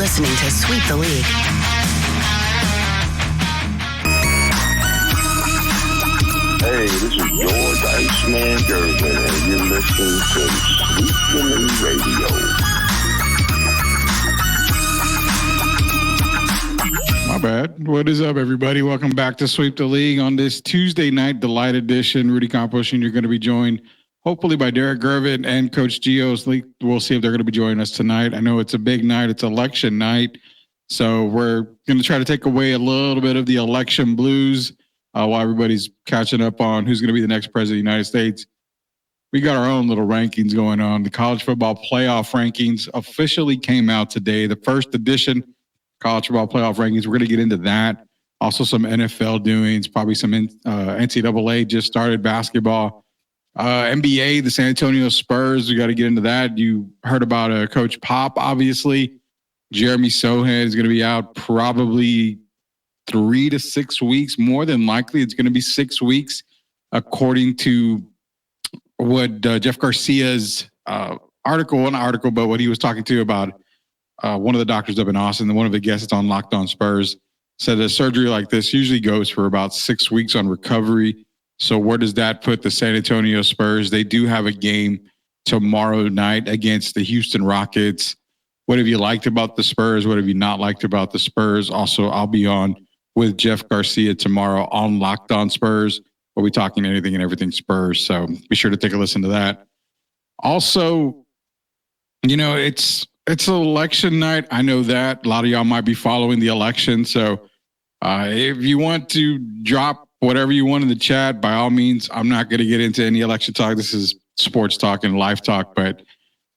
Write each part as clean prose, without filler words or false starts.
listening to Sweep the League. Hey, this is George Iceman Gervin, and you're listening to Sweep the League Radio. My bad. What is up, everybody? Welcome back to Sweep the League on this Tuesday night Delight edition. Rudy Campos, and you're going to be joined hopefully by Derek Gervin and Coach Gios. We'll see if they're going to be joining us tonight. I know it's a big night. It's election night. So we're going to try to take away a little bit of the election blues while everybody's catching up on who's going to be the next president of the United States. We got our own little rankings going on. The college football playoff rankings officially came out today. The first edition college football playoff rankings. We're going to get into that. Also some NFL doings, probably some NCAA just started basketball. NBA, the San Antonio Spurs, we got to get into that. You heard about Coach Pop, obviously. Jeremy Sohan is going to be out probably 3 to 6 weeks. More than likely, it's going to be 6 weeks, according to what Jeff Garcia's article, but what he was talking to about one of the doctors up in Austin, one of the guests on Locked On Spurs, said a surgery like this usually goes for about 6 weeks on recovery. So where does that put the San Antonio Spurs? They do have a game tomorrow night against the Houston Rockets. What have you liked about the Spurs? What have you not liked about the Spurs? Also, I'll be on with Jeff Garcia tomorrow on Locked On Spurs. We'll be talking anything and everything Spurs. So be sure to take a listen to that. Also, you know, it's election night. I know that a lot of y'all might be following the election. So if you want to drop whatever you want in the chat, by all means. I'm not going to get into any election talk. This is sports talk and life talk, but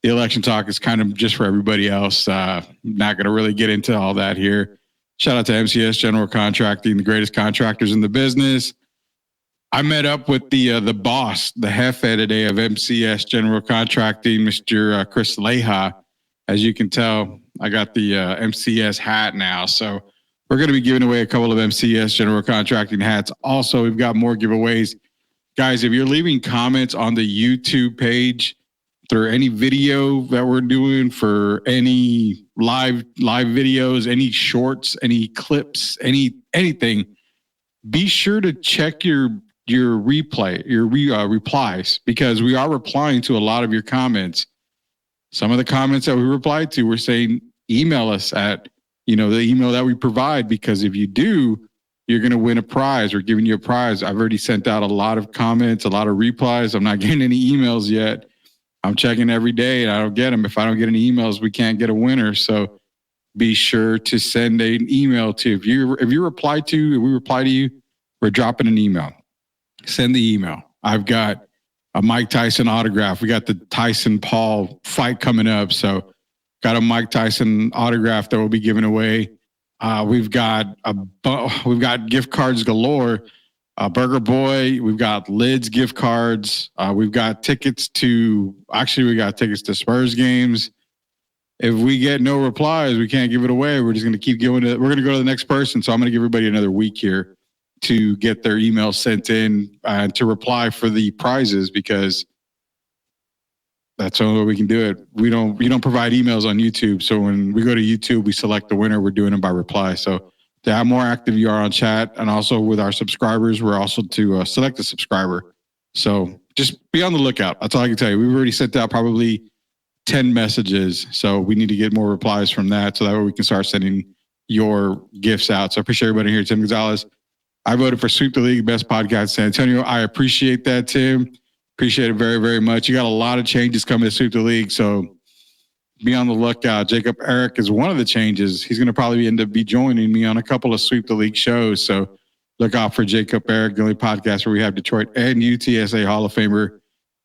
the election talk is kind of just for everybody else. Not going to really get into all that here. Shout out to MCS General Contracting, the greatest contractors in the business. I met up with the boss, the Jefe today of MCS General Contracting, Mr. Chris Leja. As you can tell, I got the MCS hat now. So we're going to be giving away a couple of MCS General Contracting hats. Also, we've got more giveaways. Guys, if you're leaving comments on the YouTube page through any video that we're doing, for any live videos, any shorts, any clips, anything, be sure to check your replies, because we are replying to a lot of your comments. Some of the comments that we replied to, we're saying email us at, the email that we provide, because if you do, you're going to win a prize. We're giving you a prize. I've already sent out a lot of comments, a lot of replies. I'm not getting any emails yet. I'm checking every day and I don't get them. If I don't get any emails, we can't get a winner. So be sure to send an email to, if we reply to you, we're dropping an email. Send the email. I've got a Mike Tyson autograph. We got the Tyson Paul fight coming up. So got a Mike Tyson autograph that we'll be giving away. We've got gift cards galore. Burger Boy. We've got Lids gift cards. We've got tickets to Spurs games. If we get no replies, we can't give it away. We're just going to keep going. We're going to go to the next person. So I'm going to give everybody another week here to get their email sent in and to reply for the prizes, because that's the only way we can do it. We don't provide emails on YouTube. So when we go to YouTube, we select the winner. We're doing it by reply. So the more active you are on chat, and also with our subscribers, we're also to select a subscriber. So just be on the lookout. That's all I can tell you. We've already sent out probably 10 messages. So we need to get more replies from that, so that way we can start sending your gifts out. So I appreciate everybody here. Tim Gonzalez. I voted for Sweep the League, best podcast in San Antonio. I appreciate that, Tim. Appreciate it very, very much. You got a lot of changes coming to Sweep the League, so be on the lookout. Jacob Eric is one of the changes. He's going to probably end up joining me on a couple of Sweep the League shows. So look out for Jacob Eric, the only podcast where we have Detroit and UTSA Hall of Famer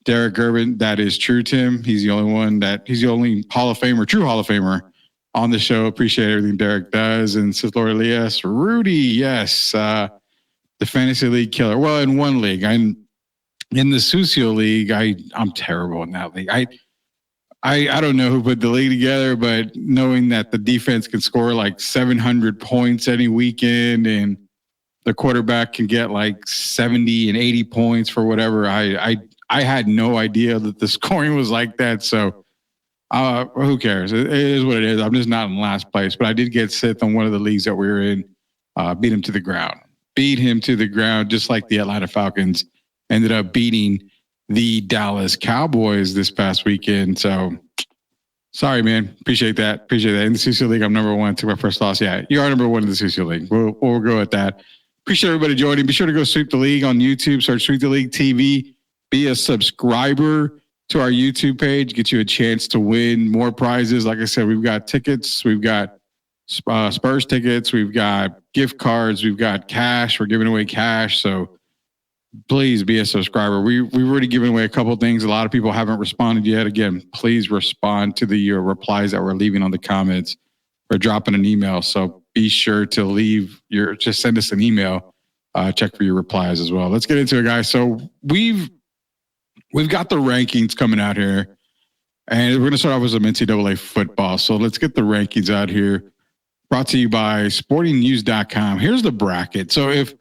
Derek Gervin. That is true, Tim. He's the only Hall of Famer, true Hall of Famer on the show. Appreciate everything Derek does. And Sislor Elias, Rudy, yes, the Fantasy League killer. Well, in one league, I'm in the Sucio League. I'm terrible in that league. I don't know who put the league together, but knowing that the defense can score like 700 points any weekend and the quarterback can get like 70 and 80 points for whatever, I had no idea that the scoring was like that. So Who cares? It is what it is. I'm just not in last place, but I did get sixth on one of the leagues that we were in. Beat him to the ground. Beat him to the ground, just like the Atlanta Falcons ended up beating the Dallas Cowboys this past weekend. So sorry, man. Appreciate that. In the CC League, I'm number one. Took my first loss. Yeah, you are number one in the CC League. We'll go at that. Appreciate everybody joining. Be sure to go Sweep the League on YouTube. Search Sweep the League TV. Be a subscriber to our YouTube page. Get you a chance to win more prizes. Like I said, we've got tickets. We've got Spurs tickets. We've got gift cards. We've got cash. We're giving away cash. So please be a subscriber. We've already given away a couple of things. A lot of people haven't responded yet. Again, please respond to the replies that we're leaving on the comments or dropping an email. So be sure to just send us an email. Check for your replies as well. Let's get into it, guys. So we've got the rankings coming out here, and we're going to start off with some NCAA football. So let's get the rankings out here. Brought to you by sportingnews.com. Here's the bracket. So if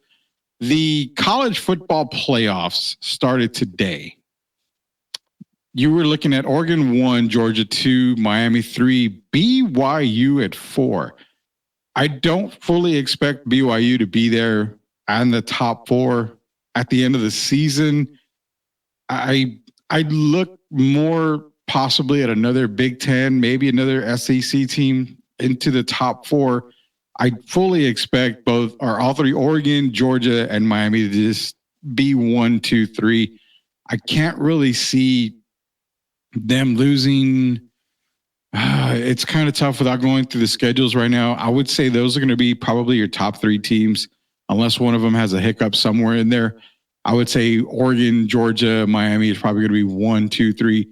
the college football playoffs started today, you were looking at Oregon 1, Georgia 2, Miami 3, BYU at 4. I don't fully expect BYU to be there in the top 4 at the end of the season. I look more possibly at another Big Ten, maybe another SEC team into the top 4. I fully expect all three, Oregon, Georgia, and Miami, to just be 1, 2, 3. I can't really see them losing. It's kind of tough without going through the schedules right now. I would say those are going to be probably your top 3 teams, unless one of them has a hiccup somewhere in there. I would say Oregon, Georgia, Miami is probably going to be 1, 2, 3.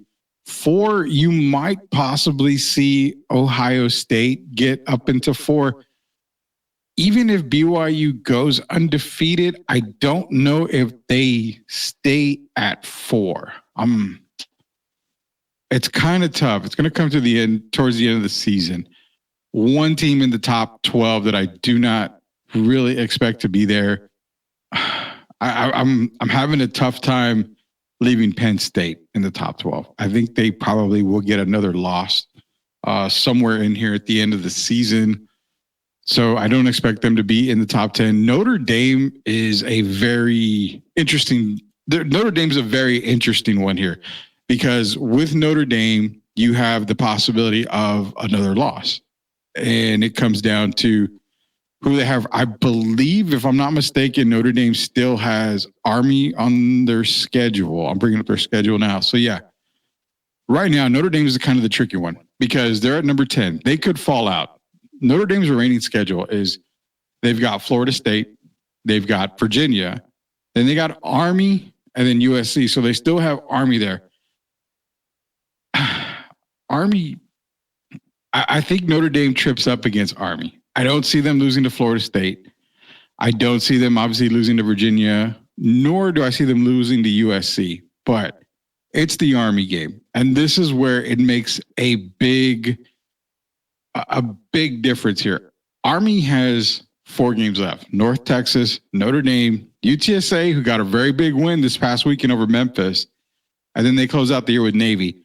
4, you might possibly see Ohio State get up into 4. Even if BYU goes undefeated, I don't know if they stay at 4. It's kind of tough. It's going to come to the end, towards the end of the season. One team in the top 12 that I do not really expect to be there. I'm having a tough time leaving Penn State in the top 12. I think they probably will get another loss somewhere in here at the end of the season. So I don't expect them to be in the top 10. Notre Dame is a very interesting. Notre Dame's a very interesting one here, because with Notre Dame, you have the possibility of another loss, and it comes down to who they have. I believe, if I'm not mistaken, Notre Dame still has Army on their schedule. I'm bringing up their schedule now. So yeah, right now, Notre Dame is kind of the tricky one because they're at number 10. They could fall out. Notre Dame's remaining schedule is they've got Florida State, they've got Virginia, then they got Army, and then USC. So they still have Army there. Army, I think Notre Dame trips up against Army. I don't see them losing to Florida State. I don't see them obviously losing to Virginia, nor do I see them losing to USC. But it's the Army game. And this is where it makes a big difference here. Army has 4 games left. North Texas, Notre Dame, UTSA, who got a very big win this past weekend over Memphis. And then they close out the year with Navy.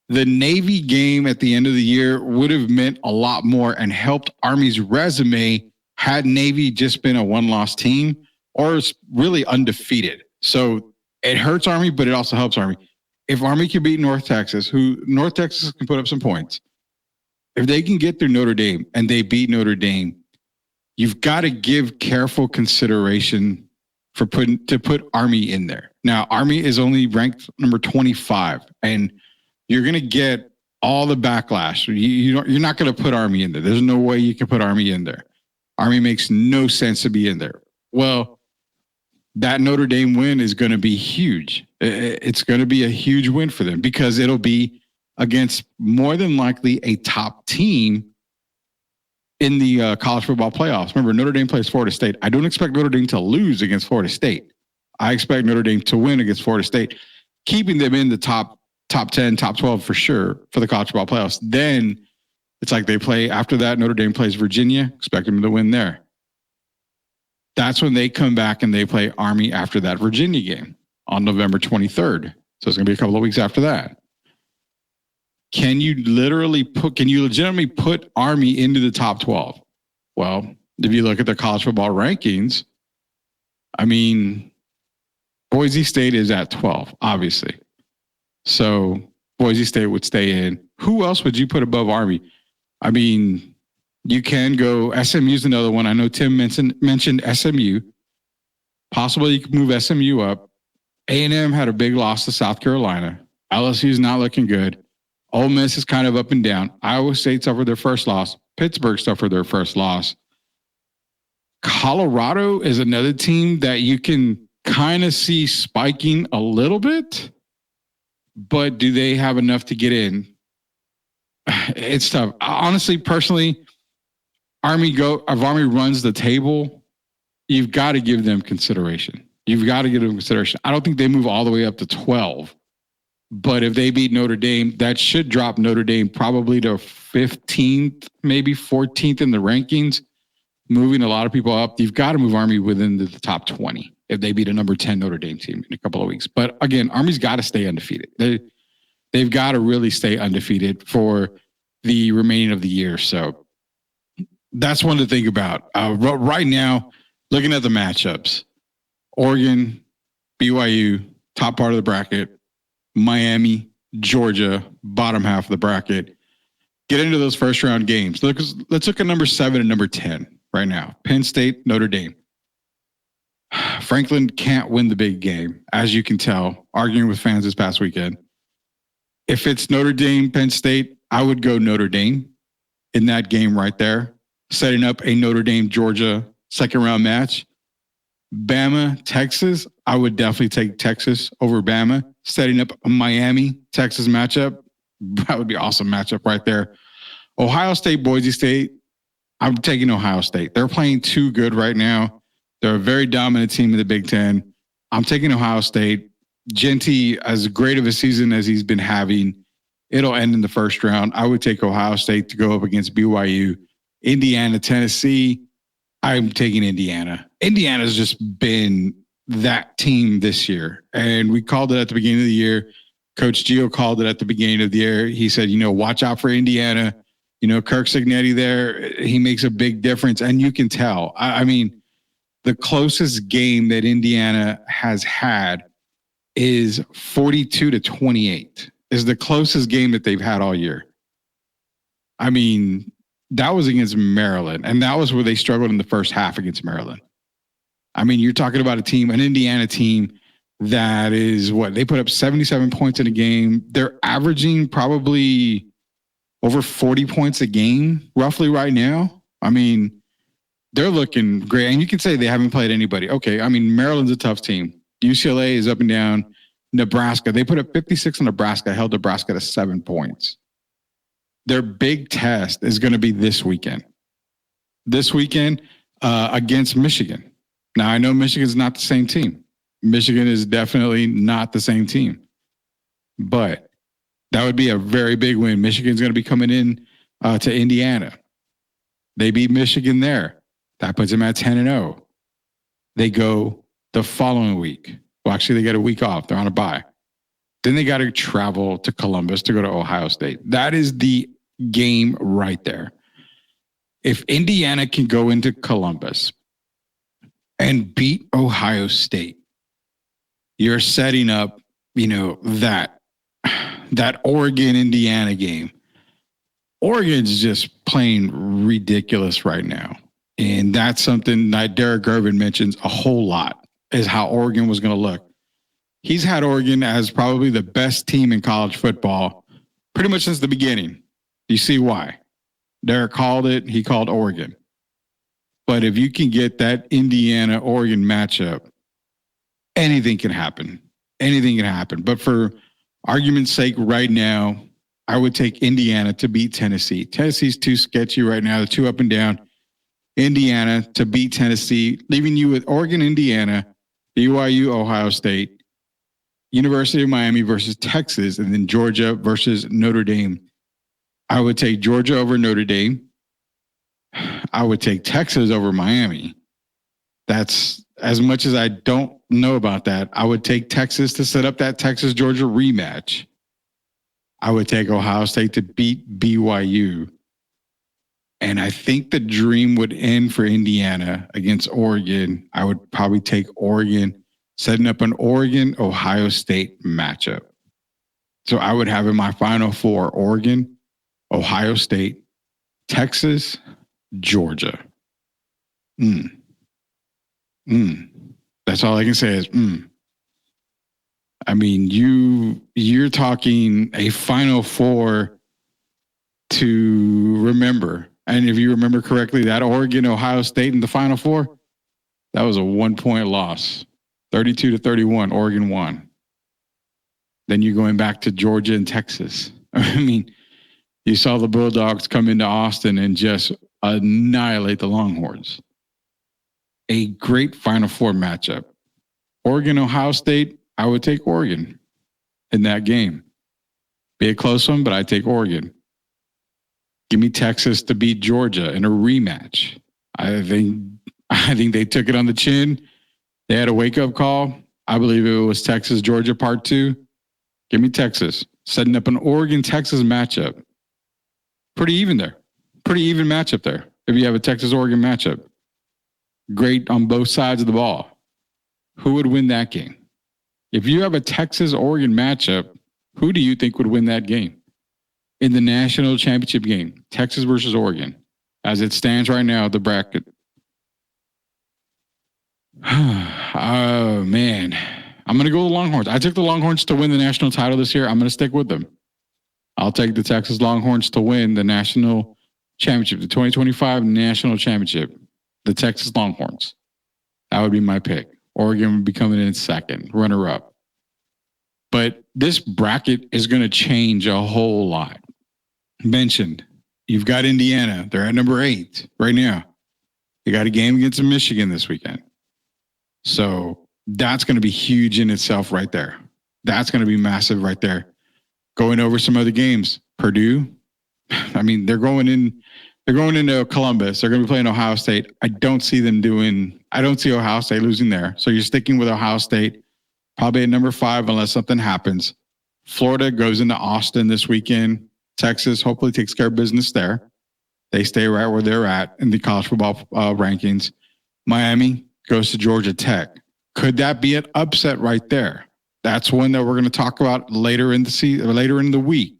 The Navy game at the end of the year would have meant a lot more and helped Army's resume had Navy just been a 1-loss team or really undefeated. So it hurts Army, but it also helps Army. If Army can beat North Texas, North Texas can put up some points. If they can get through Notre Dame and they beat Notre Dame, you've got to give careful consideration to put Army in there. Now, Army is only ranked number 25, and you're going to get all the backlash. You're not going to put Army in there. There's no way you can put Army in there. Army makes no sense to be in there. Well, that Notre Dame win is going to be huge. It's going to be a huge win for them because it'll be against more than likely a top team in the college football playoffs. Remember, Notre Dame plays Florida State. I don't expect Notre Dame to lose against Florida State. I expect Notre Dame to win against Florida State, keeping them in the top 10, top 12 for sure for the college football playoffs. Then it's like they play after that. Notre Dame plays Virginia. Expect them to win there. That's when they come back and they play Army after that Virginia game on November 23rd. So it's going to be a couple of weeks after that. can you legitimately put Army into the top 12? Well, if you look at the college football rankings, I mean, Boise State is at 12, obviously. So Boise State would stay in. Who else would you put above Army? I mean, you can go, SMU's another one. I know Tim mentioned SMU. Possibly you could move SMU up. A&M had a big loss to South Carolina. LSU's not looking good. Ole Miss is kind of up and down. Iowa State suffered their first loss. Pittsburgh suffered their first loss. Colorado is another team that you can kind of see spiking a little bit, but do they have enough to get in? It's tough. Honestly, personally, if Army runs the table, you've got to give them consideration. I don't think they move all the way up to 12. But if they beat Notre Dame, that should drop Notre Dame probably to 15th, maybe 14th in the rankings, moving a lot of people up. You've got to move Army within the top 20 if they beat a number 10 Notre Dame team in a couple of weeks. But again, Army's got to stay undefeated. They've got to really stay undefeated for the remaining of the year. So that's one to think about. Right now, looking at the matchups, Oregon, BYU, top part of the bracket, Miami, Georgia, bottom half of the bracket. Get into those first round games. Let's look at number 7 and number 10 right now. Penn State, Notre Dame. Franklin can't win the big game, as you can tell, arguing with fans this past weekend. If it's Notre Dame, Penn State, I would go Notre Dame in that game right there, setting up a Notre Dame, Georgia second round match. Bama, Texas, I would definitely take Texas over Bama, setting up a Miami, Texas matchup. That would be an awesome matchup right there. Ohio State, Boise State, I'm taking Ohio State. They're playing too good right now. They're a very dominant team in the Big Ten. I'm taking Ohio State. Genty, as great of a season as he's been having, it'll end in the first round. I would take Ohio State to go up against BYU. Indiana, Tennessee, I'm taking Indiana. Indiana's just been that team this year. And we called it at the beginning of the year. Coach Gio called it at the beginning of the year. He said, watch out for Indiana. Kirk Cignetti there, he makes a big difference. And you can tell. I mean, the closest game that Indiana has had is 42-28 is the closest game that they've had all year. I mean, that was against Maryland, and that was where they struggled in the first half against Maryland. I mean, you're talking about an Indiana team that is they put up 77 points in a game. They're averaging probably over 40 points a game roughly right now. I mean, they're looking great. And you can say they haven't played anybody. Okay, I mean, Maryland's a tough team. UCLA is up and down. Nebraska, they put up 56 on Nebraska, held Nebraska to 7 points. Their big test is going to be this weekend. Against Michigan. Now, I know Michigan's not the same team. Michigan is definitely not the same team. But that would be a very big win. Michigan's going to be coming in to Indiana. They beat Michigan there. That puts them at 10-0. They go the following week. Well, actually, they get a week off. They're on a bye. Then they got to travel to Columbus to go to Ohio State. That is the game right there. If Indiana can go into Columbus and beat Ohio State, you're setting up, that Oregon-Indiana game. Oregon's just playing ridiculous right now. And that's something that Derek Gervin mentions a whole lot, is how Oregon was going to look. He's had Oregon as probably the best team in college football pretty much since the beginning. You see why. Derek called it. He called Oregon. But if you can get that Indiana-Oregon matchup, anything can happen. Anything can happen. But for argument's sake right now, I would take Indiana to beat Tennessee. Tennessee's too sketchy right now. They're too up and down. Indiana to beat Tennessee, leaving you with Oregon, Indiana, BYU, Ohio State, University of Miami versus Texas, and then Georgia versus Notre Dame. I would take Georgia over Notre Dame. I would take Texas over Miami. That's as much as I don't know about that. I would take Texas to set up that Texas-Georgia rematch. I would take Ohio State to beat BYU. And I think the dream would end for Indiana against Oregon. I would probably take Oregon, setting up an Oregon-Ohio State matchup. So I would have in my Final Four Oregon, Ohio State, Texas, Georgia. That's all I can say is I mean, you're talking a Final Four to remember. And if you remember correctly, that Oregon, Ohio State in the Final Four, that was a 1-point loss. 32-31, Oregon won. Then you're going back to Georgia and Texas. I mean, you saw the Bulldogs come into Austin and just annihilate the Longhorns. A great Final Four matchup. Oregon, Ohio State, I would take Oregon in that game. Be a close one, but I take Oregon. Give me Texas to beat Georgia in a rematch. I think they took it on the chin. They had a wake-up call. I believe it was Texas, Georgia part 2. Give me Texas. Setting up an Oregon-Texas matchup. Pretty even there. Pretty even matchup there. If you have a Texas-Oregon matchup. Great on both sides of the ball. Who would win that game? If you have a Texas-Oregon matchup, who do you think would win that game? In the national championship game, Texas versus Oregon, as it stands right now, the bracket. Oh, man. I'm going to go with the Longhorns. I took the Longhorns to win the national title this year. I'm going to stick with them. I'll take the Texas Longhorns to win the national championship, the 2025 national championship, the Texas Longhorns. That would be my pick. Oregon would be coming in second, runner-up. But this bracket is going to change a whole lot. Mentioned, you've got Indiana. They're at number 8 right now. They got a game against Michigan this weekend. So that's going to be huge in itself right there. That's going to be massive right there. Going over some other games. Purdue. I mean, they're going into Columbus. They're going to be playing Ohio State. I don't see Ohio State losing there. So you're sticking with Ohio State, probably at number 5 unless something happens. Florida goes into Austin this weekend. Texas hopefully takes care of business there. They stay right where they're at in the college football rankings. Miami goes to Georgia Tech. Could that be an upset right there? That's one that we're going to talk about later in the season, or later in the week.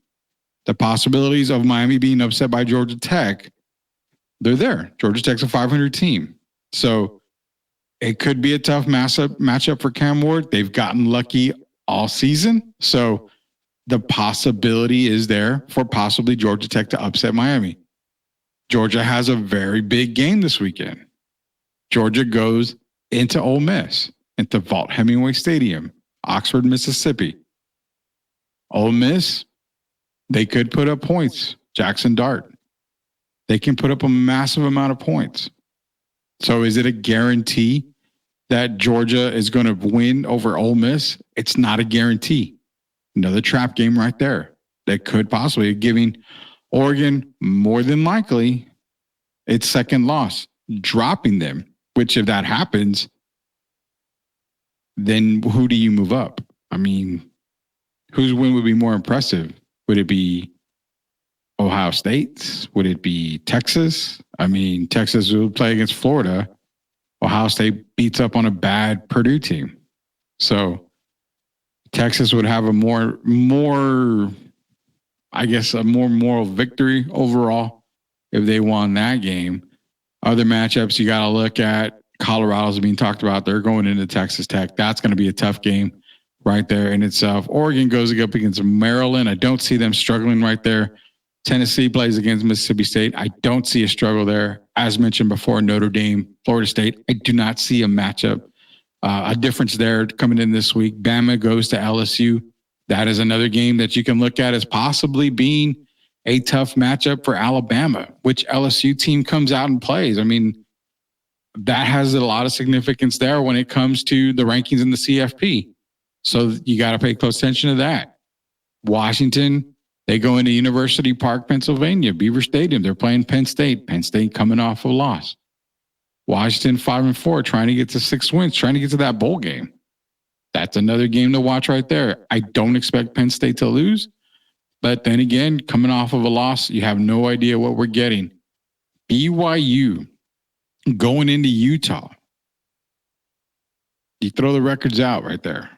The possibilities of Miami being upset by Georgia Tech, they're there. Georgia Tech's a 500 team. So it could be a tough matchup for Cam Ward. They've gotten lucky all season. So the possibility is there for possibly Georgia Tech to upset Miami. Georgia has a very big game this weekend. Georgia goes into Ole Miss, into Vaught-Hemingway Stadium, Oxford, Mississippi. Ole Miss, they could put up points. Jackson Dart. They can put up a massive amount of points. So is it a guarantee that Georgia is going to win over Ole Miss? It's not a guarantee. Another trap game right there that could possibly giving Oregon more than likely its second loss, dropping them, which if that happens, then who do you move up? I mean, whose win would be more impressive? Would it be Ohio State? Would it be Texas? I mean, Texas would play against Florida. Ohio State beats up on a bad Purdue team. So Texas would have a more moral victory overall if they won that game. Other matchups you got to look at. Colorado's being talked about. They're going into Texas Tech. That's going to be a tough game right there in itself. Oregon goes up against Maryland. I don't see them struggling right there. Tennessee plays against Mississippi State. I don't see a struggle there. As mentioned before, Notre Dame, Florida State. I do not see a matchup. A difference there coming in this week. Bama goes to LSU. That is another game that you can look at as possibly being a tough matchup for Alabama. Which LSU team comes out and plays? I mean, that has a lot of significance there when it comes to the rankings in the CFP. So you got to pay close attention to that. Washington, they go into University Park, Pennsylvania, Beaver Stadium. They're playing Penn State. Penn State coming off a loss. Washington 5-4, trying to get to 6 wins, trying to get to that bowl game. That's another game to watch right there. I don't expect Penn State to lose. But then again, coming off of a loss, you have no idea what we're getting. BYU going into Utah. You throw the records out right there.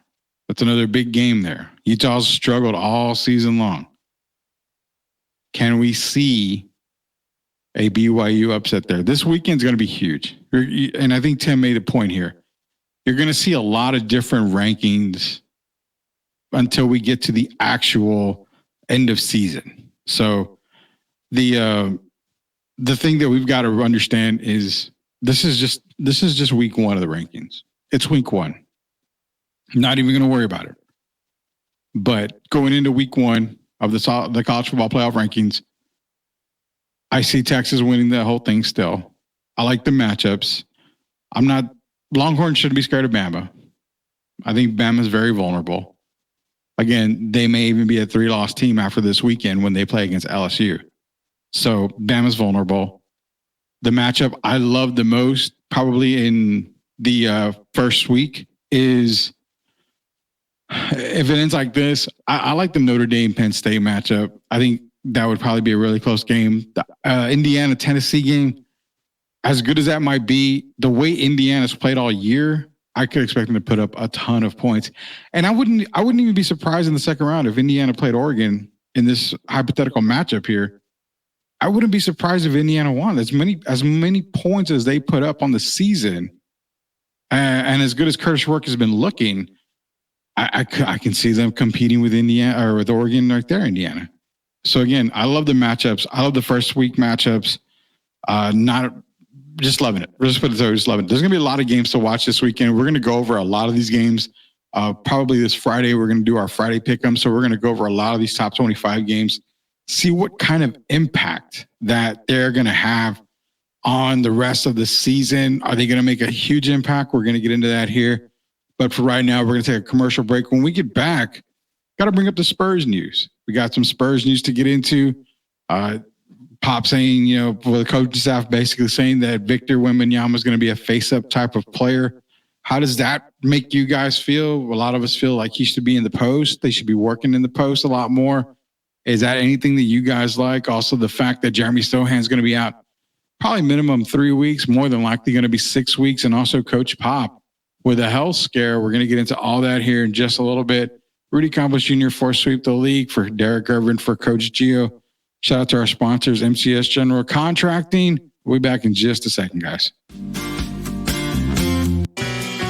That's another big game there. Utah's struggled all season long. Can we see a BYU upset there? This weekend's going to be huge. And I think Tim made a point here. You're going to see a lot of different rankings until we get to the actual end of season. So the thing that we've got to understand is this is just week one of the rankings. It's week one. Not even going to worry about it. But going into week one of the college football playoff rankings, I see Texas winning the whole thing still. I like the matchups. Longhorns shouldn't be scared of Bama. I think Bama's very vulnerable. Again, they may even be a 3-loss team after this weekend when they play against LSU. So Bama's vulnerable. The matchup I love the most probably in the first week is, if it ends like this, I like the Notre Dame-Penn State matchup. I think that would probably be a really close game. The Indiana-Tennessee game, as good as that might be, the way Indiana's played all year, I could expect them to put up a ton of points. And I wouldn't even be surprised in the second round if Indiana played Oregon in this hypothetical matchup here. I wouldn't be surprised if Indiana won as many points as they put up on the season. And as good as Curtis Rourke has been looking, I can see them competing with Indiana or with Oregon right there, Indiana. So again, I love the matchups. I love the first week matchups. Just loving it. Just loving it. There's going to be a lot of games to watch this weekend. We're going to go over a lot of these games. Probably this Friday, we're going to do our Friday pick'em. So we're going to go over a lot of these top 25 games, see what kind of impact that they're going to have on the rest of the season. Are they going to make a huge impact? We're going to get into that here. But for right now, we're going to take a commercial break. When we get back, got to bring up the Spurs news. We got some Spurs news to get into. Pop saying, for the coaching staff basically saying that Victor Wembanyama is going to be a face-up type of player. How does that make you guys feel? A lot of us feel like he should be in the post. They should be working in the post a lot more. Is that anything that you guys like? Also, the fact that Jeremy Sohan is going to be out probably minimum 3 weeks, more than likely going to be 6 weeks. And also Coach Pop with a health scare. We're going to get into all that here in just a little bit. Rudy Campos Jr. for Sweep the League, for Derek Irvin, for Coach Gio. Shout out to our sponsors, MCS General Contracting. We'll be back in just a second, guys.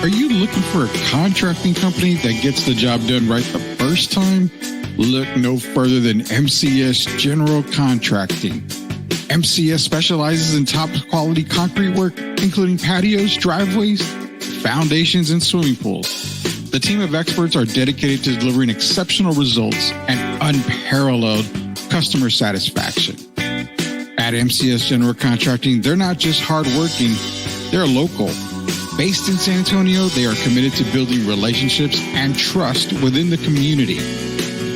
Are you looking for a contracting company that gets the job done right the first time? Look no further than MCS General Contracting. MCS specializes in top quality concrete work, including patios, driveways, foundations, and swimming pools. The team of experts are dedicated to delivering exceptional results and unparalleled customer satisfaction. At MCS General Contracting, they're not just hardworking, they're local. Based in San Antonio, they are committed to building relationships and trust within the community.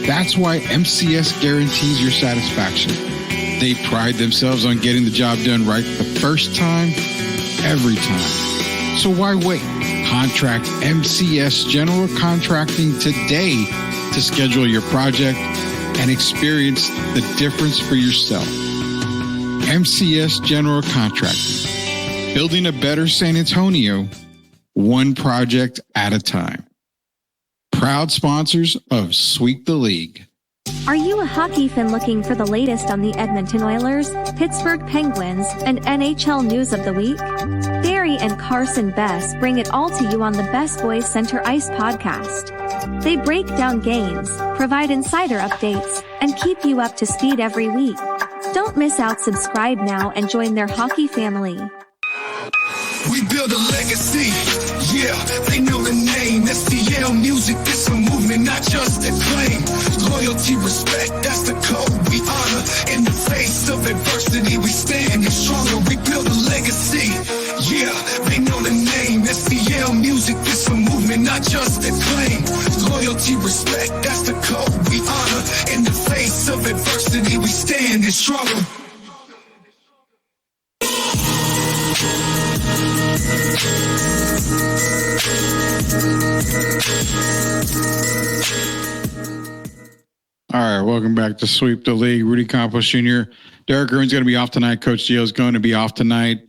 That's why MCS guarantees your satisfaction. They pride themselves on getting the job done right the first time, every time. So why wait? Contract MCS General Contracting today to schedule your project and experience the difference for yourself. MCS General Contracting, building a better San Antonio, one project at a time. Proud sponsors of Sweep the League. Are you a hockey fan looking for the latest on the Edmonton Oilers, Pittsburgh Penguins, and NHL news of the week? Barry and Carson Best bring it all to you on the Best Boys Center Ice podcast. They break down games, provide insider updates, and keep you up to speed every week. Don't miss out. Subscribe now and join their hockey family. We build a legacy, yeah, they know the name. STL Music, this a movement, not just a claim. Loyalty, respect, that's the code we honor. In the face of adversity, we stand stronger. We build a legacy, yeah, they know the name. STL Music, this a movement, not just a claim. Loyalty, respect, that's the code we honor. In the face of adversity, we stand stronger. All right, welcome back to Sweep the League. Rudy Campos Jr. Derek Green's going to be off tonight. Coach Gio's going to be off tonight.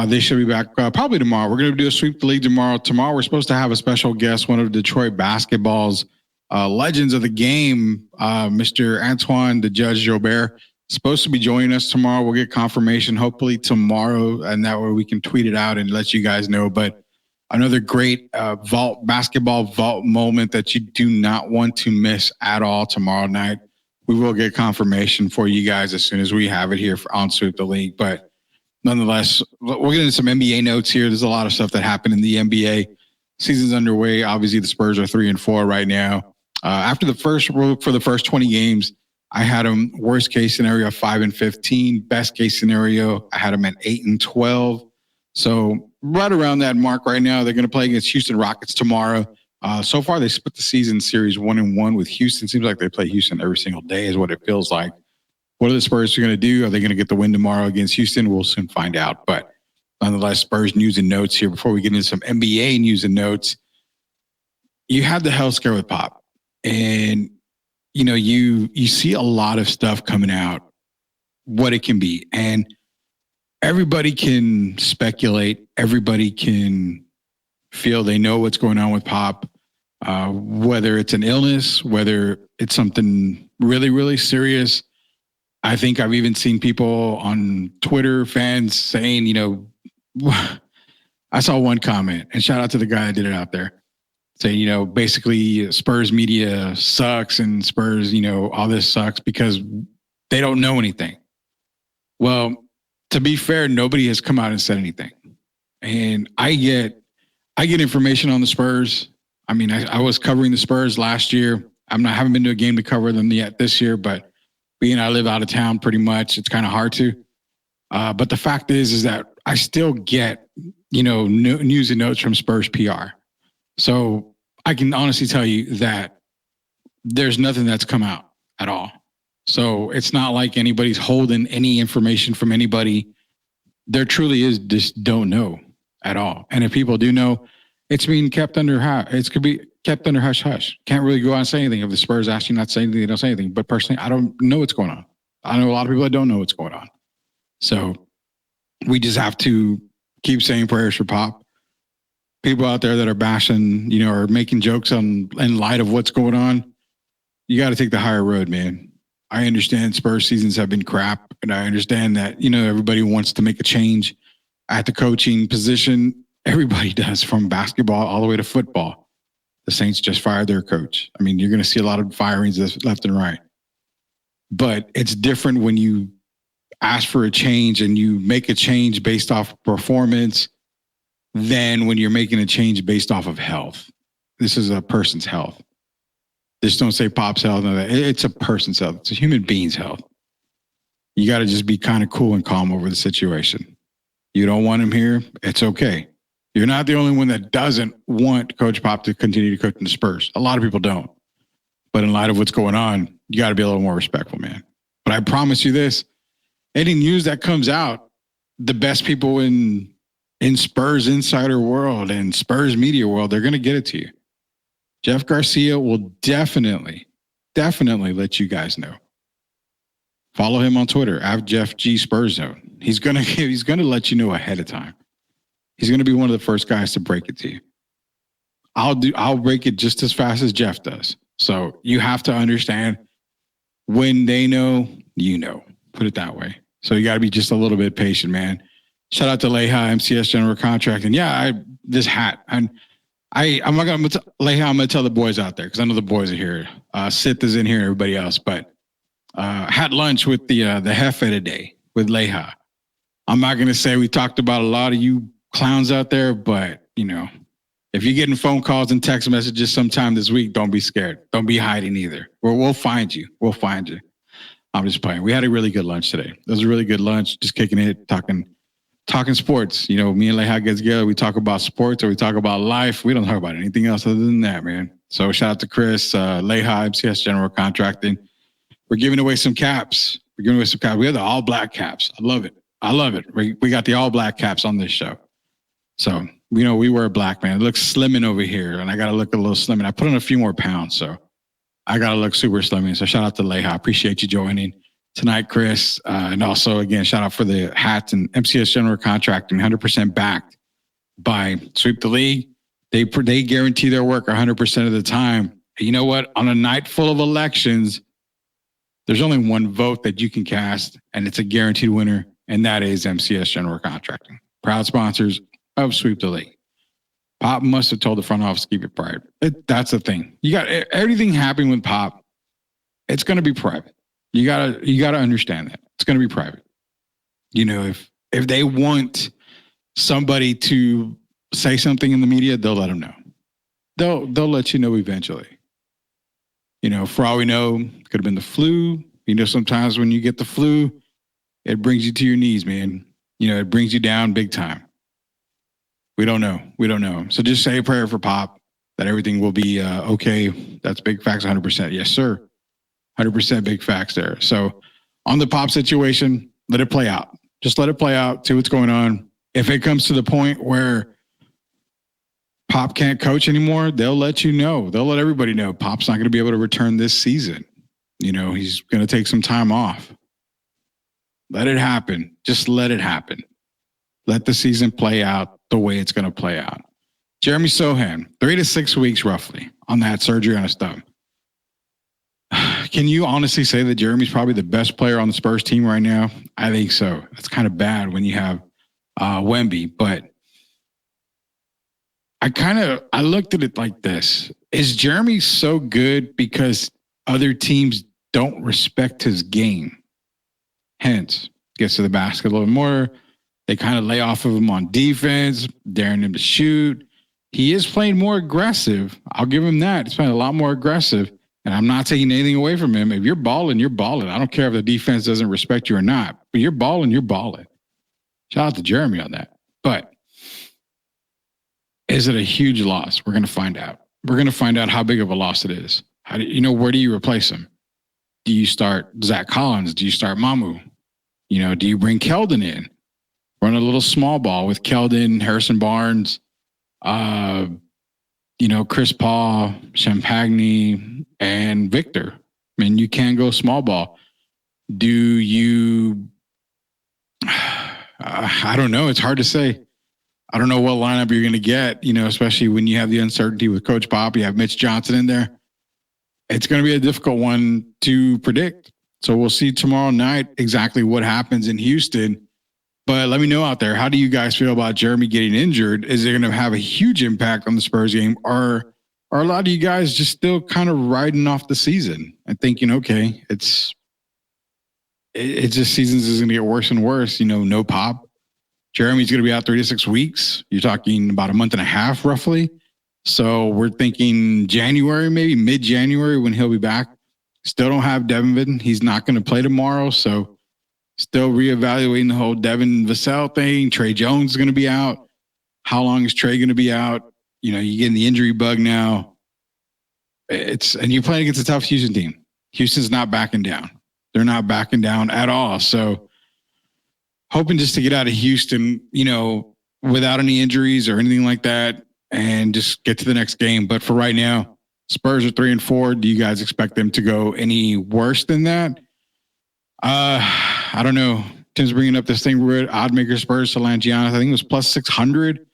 They should be back probably tomorrow. We're going to do a Sweep the League tomorrow. Tomorrow, we're supposed to have a special guest, one of Detroit basketball's legends of the game, Mr. Antoine the Judge Jobert, supposed to be joining us tomorrow. We'll get confirmation hopefully tomorrow, and that way we can tweet it out and let you guys know. But another great basketball vault moment that you do not want to miss at all tomorrow night. We will get confirmation for you guys as soon as we have it here on Sweep the League. But nonetheless, we're getting some NBA notes here. There's a lot of stuff that happened in the NBA. Season's underway. Obviously, the Spurs are 3-4 right now. For the first 20 games, I had them worst case scenario 5-15. Best case scenario, I had them at 8-12. So right around that mark right now. They're going to play against Houston Rockets tomorrow. So far, they split the season series 1-1 with Houston. Seems like they play Houston every single day is what it feels like. What are the Spurs going to do? Are they going to get the win tomorrow against Houston? We'll soon find out. But nonetheless, Spurs news and notes here before we get into some NBA news and notes. You had the health scare with Pop. And, you know, you see a lot of stuff coming out, what it can be. And everybody can speculate. Everybody can feel they know what's going on with Pop, whether it's an illness, whether it's something really, really serious. I think I've even seen people on Twitter, fans saying, you know, I saw one comment, and shout out to the guy that did it out there, saying, you know, basically Spurs media sucks and Spurs, you know, all this sucks because they don't know anything. Well, to be fair, nobody has come out and said anything. And I get information on the Spurs. I mean, I was covering the Spurs last year. Haven't been to a game to cover them yet this year, but being I live out of town pretty much, it's kind of hard to. But the fact is that I still get, you know, news and notes from Spurs PR. So I can honestly tell you that there's nothing that's come out at all. So it's not like anybody's holding any information from anybody. There truly is just don't know at all. And if people do know, it's being kept under it could be kept under hush hush. Can't really go out and say anything. If the Spurs ask you not to say anything, they don't say anything. But personally, I don't know what's going on. I know a lot of people that don't know what's going on. So we just have to keep saying prayers for Pop. People out there that are bashing, you know, or making jokes in light of what's going on, you got to take the higher road, man. I understand Spurs seasons have been crap, and I understand that, you know, everybody wants to make a change at the coaching position. Everybody does, from basketball all the way to football. The Saints just fired their coach. I mean, you're going to see a lot of firings left and right. But it's different when you ask for a change and you make a change based off performance than when you're making a change based off of health. This is a person's health. Just don't say Pop's health. No, it's a person's health. It's a human being's health. You got to just be kind of cool and calm over the situation. You don't want him here. It's okay. You're not the only one that doesn't want Coach Pop to continue to coach in the Spurs. A lot of people don't. But in light of what's going on, you got to be a little more respectful, man. But I promise you this, any news that comes out, the best people in Spurs insider world and Spurs media world, they're going to get it to you. Jeff Garcia will definitely let you guys know. Follow him on Twitter, @JeffGSpursZone. He's gonna let you know ahead of time. He's gonna be one of the first guys to break it to you. I'll break it just as fast as Jeff does. So you have to understand, when they know, you know. Put it that way. So you got to be just a little bit patient, man. Shout out to Leha, MCS General Contracting. Yeah, this hat. I'm not going to Leha, I'm going to tell the boys out there, because I know the boys are here. Sith is in here and everybody else. But had lunch with the Hefe today with Leha. I'm not going to say we talked about a lot of you clowns out there, but, you know, if you're getting phone calls and text messages sometime this week, don't be scared. Don't be hiding either. We'll find you. We'll find you. I'm just playing. We had a really good lunch today. It was a really good lunch, just kicking it, talking sports. You know, me and Leha get together. We talk about sports, or we talk about life. We don't talk about anything else other than that, man. So shout out to Chris, Leha, MCS General Contracting. We're giving away some caps. We have the all black caps. I love it. We got the all black caps on this show. So, you know, we wear black, man. It looks slimming over here, and I got to look a little slimming. I put on a few more pounds, so I got to look super slimming. So shout out to Leha. Appreciate you joining tonight, Chris. And also, again, shout out for the hats and MCS General Contracting, 100% backed by Sweep the League. They guarantee their work 100% of the time. And you know what? On a night full of elections, there's only one vote that you can cast, and it's a guaranteed winner, and that is MCS General Contracting. Proud sponsors of Sweep the League. Pop must have told the front office to keep it private. That's the thing. You got everything happening with Pop. It's going to be private. You gotta understand that it's going to be private. You know, if they want somebody to say something in the media, they'll let them know. They'll let you know eventually. You know, for all we know, it could have been the flu. You know, sometimes when you get the flu, it brings you to your knees, man. You know, it brings you down big time. We don't know. So just say a prayer for Pop that everything will be okay. That's big facts, 100%. Yes, sir. 100% big facts there. So on the Pop situation, let it play out. Just let it play out. See what's going on. If it comes to the point where Pop can't coach anymore, they'll let you know. They'll let everybody know Pop's not going to be able to return this season. You know, he's going to take some time off. Let it happen. Just let it happen. Let the season play out the way it's going to play out. Jeremy Sohan, 3 to 6 weeks roughly on that surgery on his thumb. Can you honestly say that Jeremy's probably the best player on the Spurs team right now? I think so. That's kind of bad when you have Wemby, but I looked at it like this. Is Jeremy so good because other teams don't respect his game? Hence, gets to the basket a little more. They kind of lay off of him on defense, daring him to shoot. He is playing more aggressive. I'll give him that. He's playing a lot more aggressive, and I'm not taking anything away from him. If you're balling, you're balling. I don't care if the defense doesn't respect you or not, but you're balling, you're balling. Shout out to Jeremy on that. But is it a huge loss? We're going to find out. We're going to find out how big of a loss it is. Where do you replace him? Do you start Zach Collins? Do you start Mamu? You know, do you bring Keldon in? Run a little small ball with Keldon, Harrison Barnes, Chris Paul, Champagny, and Victor. I mean, you can go small ball. Do you... I don't know. It's hard to say. I don't know what lineup you're going to get, especially when you have the uncertainty with Coach Pop. You have Mitch Johnson in there. It's going to be a difficult one to predict. So we'll see tomorrow night exactly what happens in Houston. But let me know out there, how do you guys feel about Jeremy getting injured? Is it going to have a huge impact on the Spurs game? Or are a lot of you guys just still kind of riding off the season and thinking, okay, it's just seasons is going to get worse and worse. No Pop. Jeremy's going to be out 3 to 6 weeks. You're talking about a month and a half, roughly. So we're thinking January, maybe mid-January when he'll be back. Still don't have Devin. He's not going to play tomorrow. So still reevaluating the whole Devin Vassell thing. Trey Jones is going to be out. How long is Trey going to be out? You're getting the injury bug now. And you're playing against a tough Houston team. Houston's not backing down. They're not backing down at all. So hoping just to get out of Houston, without any injuries or anything like that, and just get to the next game. But for right now, Spurs are 3-4. Do you guys expect them to go any worse than that? I don't know. Tim's bringing up this thing where oddmaker Spurs to land Giannis. I think it was plus 600,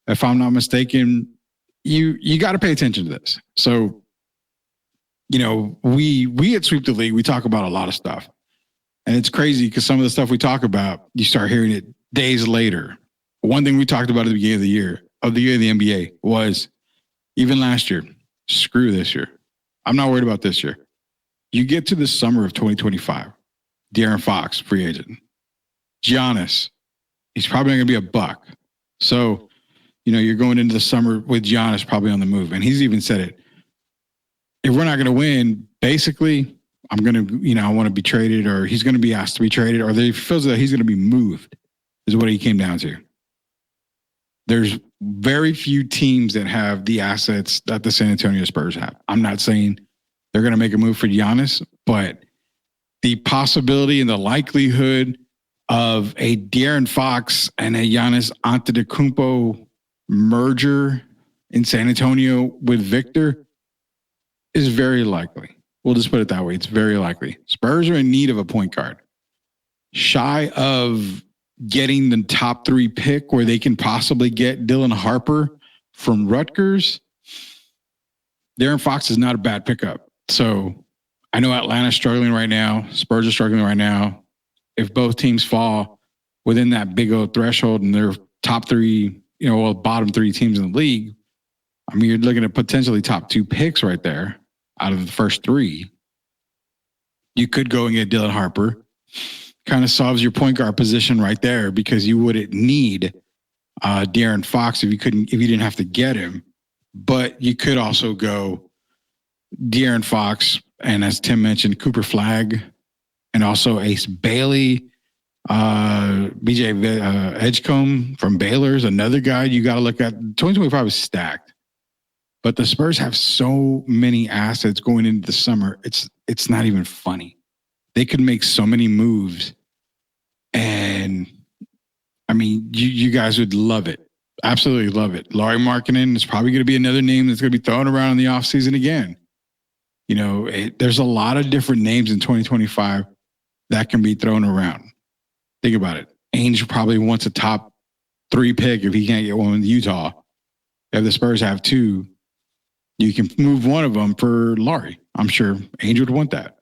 if I'm not mistaken. You got to pay attention to this. So, we at Sweep the League, we talk about a lot of stuff. And it's crazy because some of the stuff we talk about, you start hearing it days later. One thing we talked about at the beginning of the year of the NBA was, even last year, screw this year. I'm not worried about this year. You get to the summer of 2025, De'Aaron Fox, free agent. Giannis, he's probably going to be a buck. So, you're going into the summer with Giannis probably on the move. And he's even said it. If we're not going to win, basically, I'm going to, I want to be traded, or he's going to be asked to be traded, or he feels that he's going to be moved, is what he came down to. There's very few teams that have the assets that the San Antonio Spurs have. I'm not saying they're going to make a move for Giannis, but the possibility and the likelihood of a De'Aaron Fox and a Giannis Antetokounmpo merger in San Antonio with Victor, is very likely. We'll just put it that way. It's very likely. Spurs are in need of a point guard. Shy of getting the top 3 pick where they can possibly get Dylan Harper from Rutgers, De'Aaron Fox is not a bad pickup. So I know Atlanta's struggling right now. Spurs are struggling right now. If both teams fall within that big old threshold and they're top 3, bottom 3 teams in the league, I mean, you're looking at potentially top 2 picks right there out of the first 3. You could go and get Dylan Harper. Kind of solves your point guard position right there because you wouldn't need De'Aaron Fox if you didn't have to get him. But you could also go De'Aaron Fox and, as Tim mentioned, Cooper Flagg and also Ace Bailey, BJ Edgecombe from Baylor is another guy you got to look at. 2025 is stacked, but the Spurs have so many assets going into the summer. It's not even funny. They could make so many moves, and I mean, you guys would love it. Absolutely love it. Lauri Markkanen is probably going to be another name that's going to be thrown around in the offseason again. There's a lot of different names in 2025 that can be thrown around. Think about it. Ainge probably wants a top 3 pick if he can't get one with Utah. If the Spurs have 2, you can move one of them for Lauri. I'm sure Ainge would want that.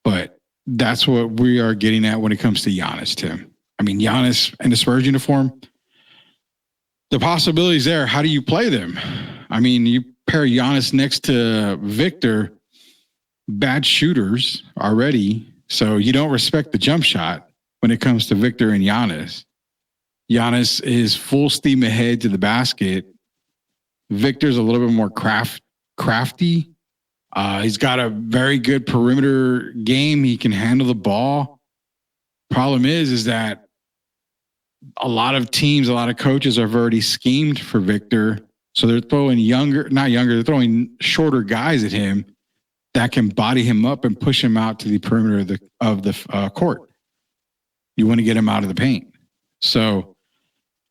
But that's what we are getting at when it comes to Giannis, Tim. I mean, Giannis in the Spurs uniform, the possibilities there, how do you play them? I mean, you pair Giannis next to Victor, bad shooters already, so you don't respect the jump shot when it comes to Victor and Giannis. Giannis is full steam ahead to the basket. Victor's a little bit more crafty. He's got a very good perimeter game. He can handle the ball. Problem is that a lot of teams, a lot of coaches have already schemed for Victor. So they're throwing they're throwing shorter guys at him that can body him up and push him out to the perimeter of the court. You want to get him out of the paint. So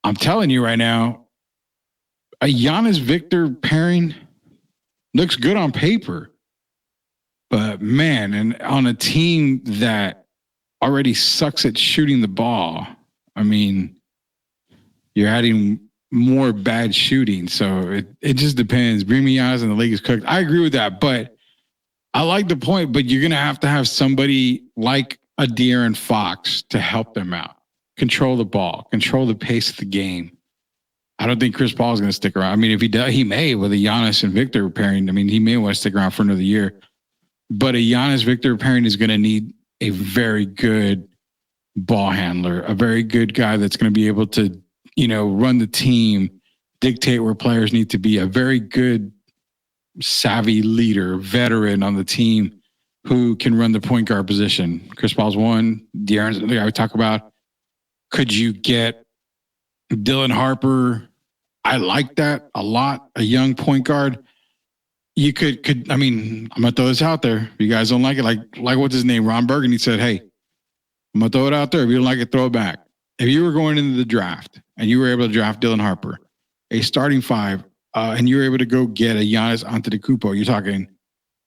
I'm telling you right now, a Giannis-Victor pairing looks good on paper. But man, and on a team that already sucks at shooting the ball, I mean, you're adding more bad shooting. So it just depends. Bring me Giannis and the league is cooked. I agree with that, but I like the point, but you're going to have somebody like a De'Aaron Fox to help them out. Control the ball, control the pace of the game. I don't think Chris Paul is going to stick around. I mean, if he does, he may with a Giannis and Victor pairing. I mean, he may want to stick around for another year. But a Giannis-Victor pairing is going to need a very good ball handler, a very good guy that's going to be able to, run the team, dictate where players need to be, a very good, savvy leader, veteran on the team who can run the point guard position. Chris Paul's one. De'Aaron's the guy we talk about. Could you get Dylan Harper? I like that a lot. A young point guard. You could. I mean, I'm gonna throw this out there. If you guys don't like it, like what's his name? Ron Burgundy said, "Hey, I'm gonna throw it out there. If you don't like it, throw it back." If you were going into the draft and you were able to draft Dylan Harper, a starting 5, and you were able to go get a Giannis Antetokounmpo, you're talking.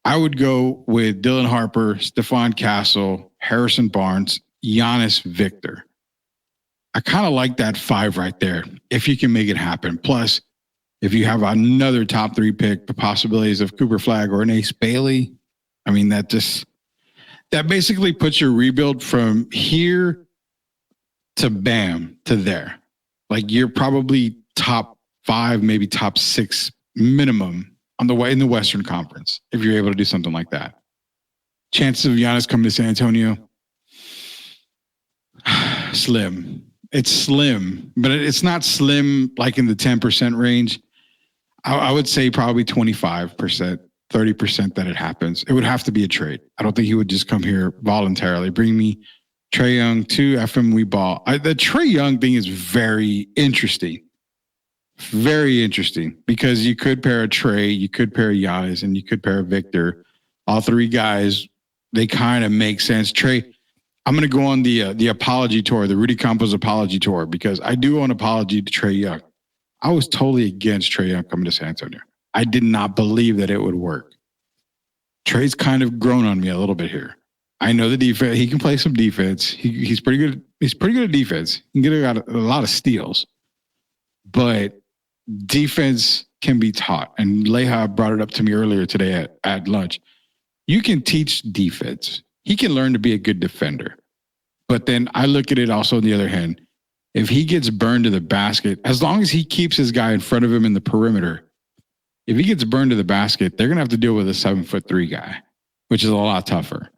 I would go with Dylan Harper, Stephon Castle, Harrison Barnes, Giannis, Victor. I kind of like that 5 right there, if you can make it happen. Plus, if you have another top 3 pick, the possibilities of Cooper Flagg or an Ace Bailey, I mean, that basically puts your rebuild from here to bam to there. Like you're probably top 5, maybe top 6 minimum on the way in the Western Conference if you're able to do something like that. Chances of Giannis coming to San Antonio, slim. It's slim, but it's not slim like in the 10% range. I would say probably 25%, 30% that it happens. It would have to be a trade. I don't think he would just come here voluntarily. Bring me Trae Young to FMW ball. The Trae Young thing is very interesting. Very interesting because you could pair a Trae, you could pair a Giannis, and you could pair a Victor. All 3 guys, they kind of make sense. Trae, I'm going to go on the apology tour, the Rudy Campos apology tour, because I do owe an apology to Trae Young. I was totally against Trae Young coming to San Antonio. I did not believe that it would work. Trey's kind of grown on me a little bit here. I know the defense. He can play some defense. He's pretty good. He's pretty good at defense. He can get a lot of steals, but defense can be taught. And Leha brought it up to me earlier today at lunch. You can teach defense. He can learn to be a good defender. But then I look at it also on the other hand. If he gets burned to the basket, as long as he keeps his guy in front of him in the perimeter, if he gets burned to the basket, they're going to have to deal with a 7'3" guy, which is a lot tougher.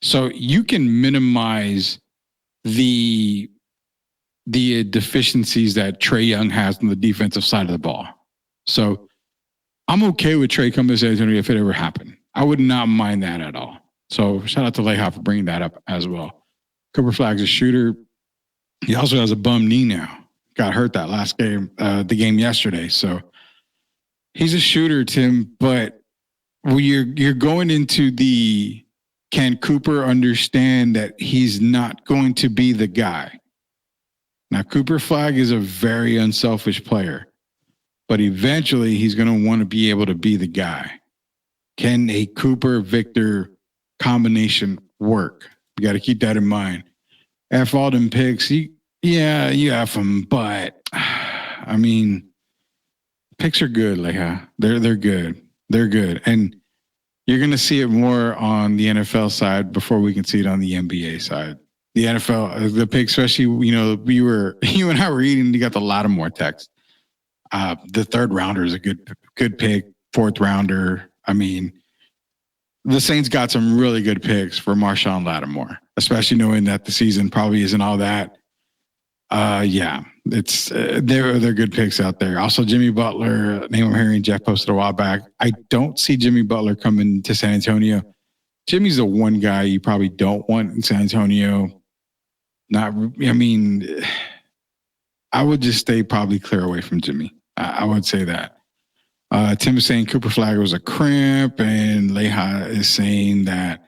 So you can minimize the deficiencies that Trae Young has on the defensive side of the ball. So I'm okay with Trae coming to San Antonio if it ever happened. I would not mind that at all. So shout out to Leha for bringing that up as well. Cooper Flagg's a shooter. He also has a bum knee now. Got hurt that last game, the game yesterday. So he's a shooter, Tim, but you're going into the, can Cooper understand that he's not going to be the guy? Now, Cooper Flagg is a very unselfish player, but eventually he's going to want to be able to be the guy. Can a Cooper-Victor combination work? You got to keep that in mind. F all them picks, you have them, but I mean, picks are good, Leha. They're good. They're good. And you're going to see it more on the NFL side before we can see it on the NBA side. The NFL, the pick, especially, you and I were eating, you got the Lattimore text. The third rounder is a good pick. Fourth rounder. I mean, the Saints got some really good picks for Marshawn Lattimore, especially knowing that the season probably isn't all that. It's they're good picks out there. Also, Jimmy Butler, name I'm hearing Jeff posted a while back. I don't see Jimmy Butler coming to San Antonio. Jimmy's the one guy you probably don't want in San Antonio. I would just stay probably clear away from Jimmy. I would say that. Tim is saying Cooper Flagg was a cramp, and Leha is saying that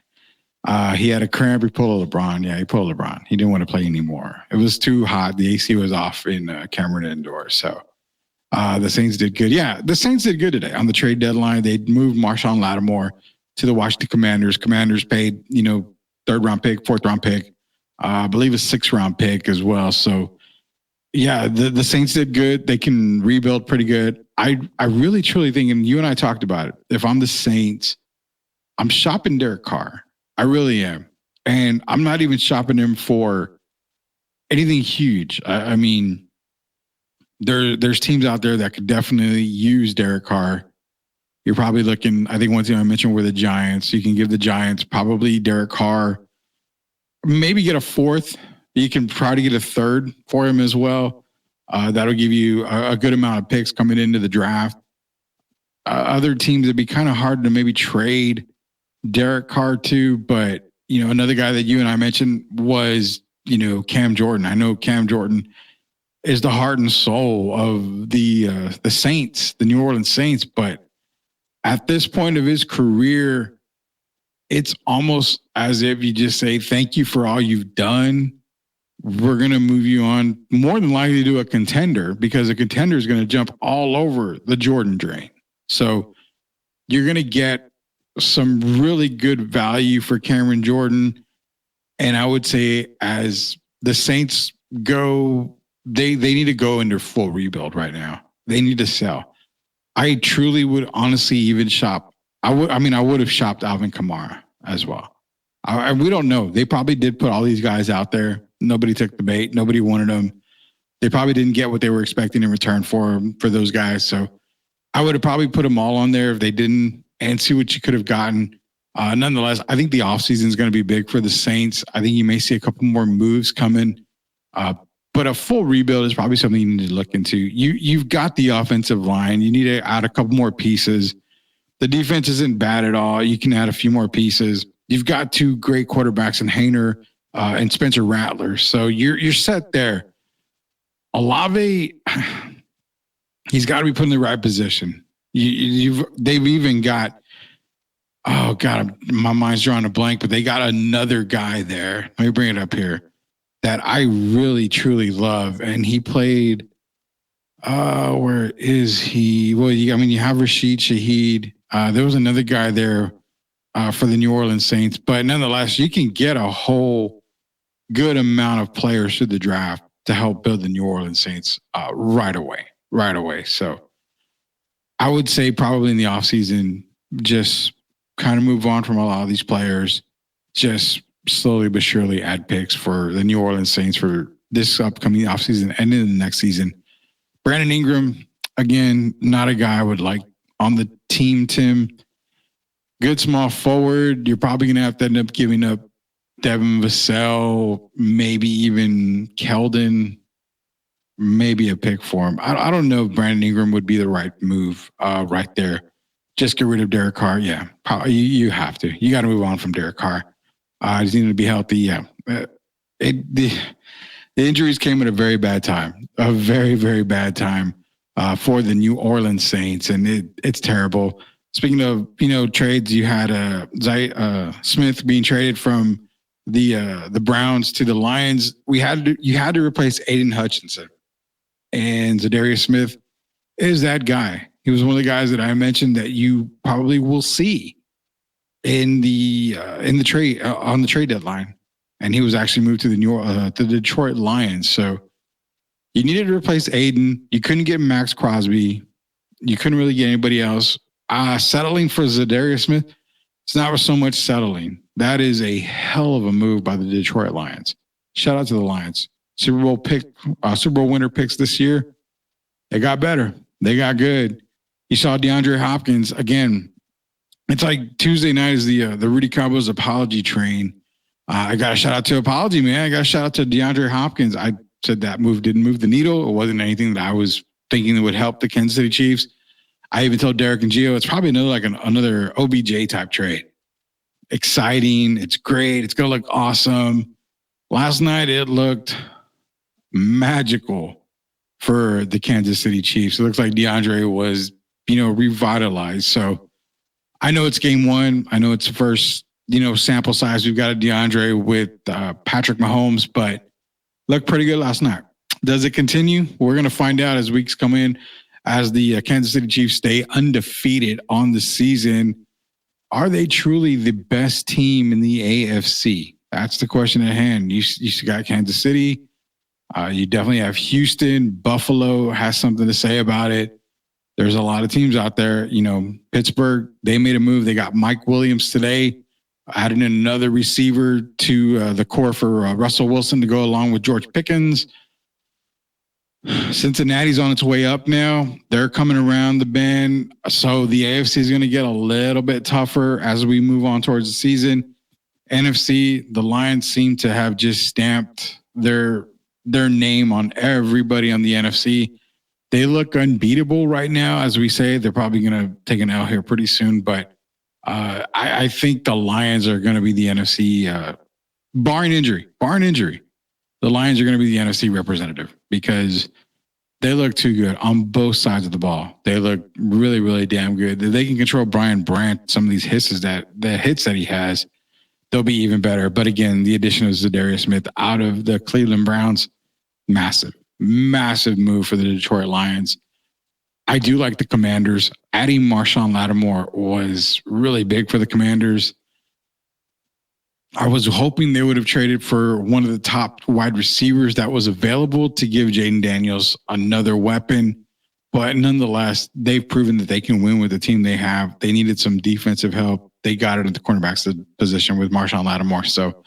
he had a cramp. He pulled a LeBron. Yeah, he pulled a LeBron. He didn't want to play anymore. It was too hot. The AC was off in Cameron Indoor. So the Saints did good. Yeah, the Saints did good today. On the trade deadline, they moved Marshawn Lattimore to the Washington Commanders. Commanders paid, third-round pick, fourth-round pick. I believe a sixth-round pick as well. So, yeah, the Saints did good. They can rebuild pretty good. I really, truly think, and you and I talked about it, if I'm the Saints, I'm shopping Derek Carr. I really am. And I'm not even shopping him for anything huge. I mean, there's teams out there that could definitely use Derek Carr. You're probably looking, I think one thing I mentioned were the Giants. You can give the Giants probably Derek Carr, maybe get a fourth. You can try to get a third for him as well. That'll give you a good amount of picks coming into the draft. Other teams, it'd be kind of hard to maybe trade Derek Carr to, but another guy that you and I mentioned was, Cam Jordan. I know Cam Jordan is the heart and soul of the Saints, the New Orleans Saints, but at this point of his career, it's almost as if you just say, thank you for all you've done. We're going to move you on more than likely to a contender, because a contender is going to jump all over the Jordan drain. So you're going to get some really good value for Cameron Jordan. And I would say as the Saints go, they need to go into full rebuild right now. They need to sell. I truly would honestly even shop. I would have shopped Alvin Kamara as well. We don't know. They probably did put all these guys out there. Nobody took the bait. Nobody wanted them. They probably didn't get what they were expecting in return for those guys. So I would have probably put them all on there if they didn't, and see what you could have gotten. Nonetheless, I think the offseason is going to be big for the Saints. I think you may see a couple more moves coming. But a full rebuild is probably something you need to look into. You've got the offensive line. You need to add a couple more pieces. The defense isn't bad at all. You can add a few more pieces. You've got two great quarterbacks in Haener and Spencer Rattler. So you're set there. Olave, he's got to be put in the right position. They've even got, oh God, my mind's drawing a blank, but they got another guy there. Let me bring it up here that I really, truly love. And he played Where is he? Well, you have Rashid Shaheed. There was another guy there for the New Orleans Saints, but nonetheless, you can get a whole good amount of players through the draft to help build the New Orleans Saints right away. So I would say probably in the offseason, just kind of move on from a lot of these players, just slowly but surely add picks for the New Orleans Saints for this upcoming offseason and in the next season. Brandon Ingram, again, not a guy I would like on the team, Tim. Good small forward. You're probably going to have to end up giving up Devin Vassell, maybe even Keldon, maybe a pick for him. I don't know if Brandon Ingram would be the right move right there. Just get rid of Derek Carr. Yeah, probably, you have to. You got to move on from Derek Carr. He's need to be healthy. Yeah. The injuries came at a very bad time, a very, very bad time for the New Orleans Saints, and it's terrible. Speaking of, trades, you had Smith being traded from the Browns to the Lions. You had to replace Aiden Hutchinson, and Zadarius Smith is that guy. He was one of the guys that I mentioned that you probably will see in the trade on the trade deadline, and he was actually moved to the Detroit Lions. So you needed to replace Aiden. You couldn't get Max Crosby. You couldn't really get anybody else. Settling for Zadarius Smith, it's not so much settling. That is a hell of a move by the Detroit Lions. Shout out to the Lions. Super Bowl winner picks this year. They got better. They got good. You saw DeAndre Hopkins again. It's like Tuesday night is the Rudy Campos apology train. I got a shout out to apology, man. I got a shout out to DeAndre Hopkins. I said that move didn't move the needle. It wasn't anything that I was thinking that would help the Kansas City Chiefs. I even told Derek and Gio, it's probably another OBJ type trade. Exciting. It's great. It's going to look awesome. Last night, it looked magical for the Kansas City Chiefs. It looks like DeAndre was, revitalized. So I know it's game one. I know it's the first, sample size. We've got a DeAndre with Patrick Mahomes, but looked pretty good last night. Does it continue? We're going to find out as weeks come in, as the Kansas City Chiefs stay undefeated on the season. Are they truly the best team in the AFC? That's the question at hand. You got Kansas City. You definitely have Houston. Buffalo has something to say about it. There's a lot of teams out there. Pittsburgh, they made a move. They got Mike Williams today, adding another receiver to the core for Russell Wilson to go along with George Pickens. Cincinnati's on its way up now. They're coming around the bend. So the AFC is going to get a little bit tougher as we move on towards the season. NFC, the Lions seem to have just stamped their name on everybody on the NFC. They look unbeatable right now. As we say, they're probably going to take an L here pretty soon. But I think the Lions are going to be the NFC, barring injury. The Lions are going to be the NFC representative because they look too good on both sides of the ball. They look really, really damn good. If they can control Brian Brandt, some of these hits that he has, they'll be even better. But again, the addition of Zadarius Smith out of the Cleveland Browns, massive move for the Detroit Lions. I do like the Commanders. Adding Marshawn Lattimore was really big for the Commanders. I was hoping they would have traded for one of the top wide receivers that was available to give Jaden Daniels another weapon. But nonetheless, they've proven that they can win with the team they have. They needed some defensive help. They got it at the cornerback's position with Marshawn Lattimore. So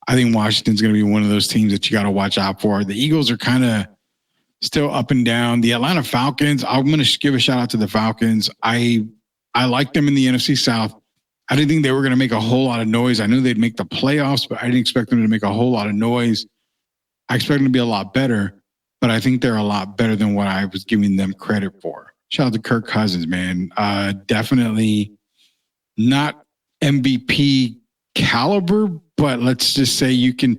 I think Washington's going to be one of those teams that you got to watch out for. The Eagles are kind of still up and down. The Atlanta Falcons, I'm going to give a shout out to the Falcons. I like them in the NFC South. I didn't think they were going to make a whole lot of noise. I knew they'd make the playoffs, but I didn't expect them to make a whole lot of noise. I expect them to be a lot better, but I think they're a lot better than what I was giving them credit for. Shout out to Kirk Cousins, man. Definitely not MVP caliber, but let's just say you can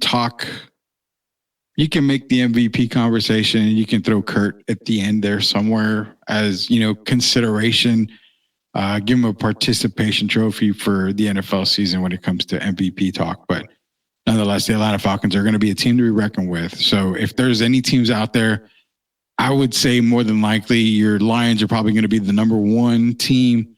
make the MVP conversation and you can throw Kurt at the end there somewhere as, consideration. Give him a participation trophy for the NFL season when it comes to MVP talk. But nonetheless, the Atlanta Falcons are going to be a team to be reckoned with. So if there's any teams out there I would say more than likely your Lions are probably going to be the number one team.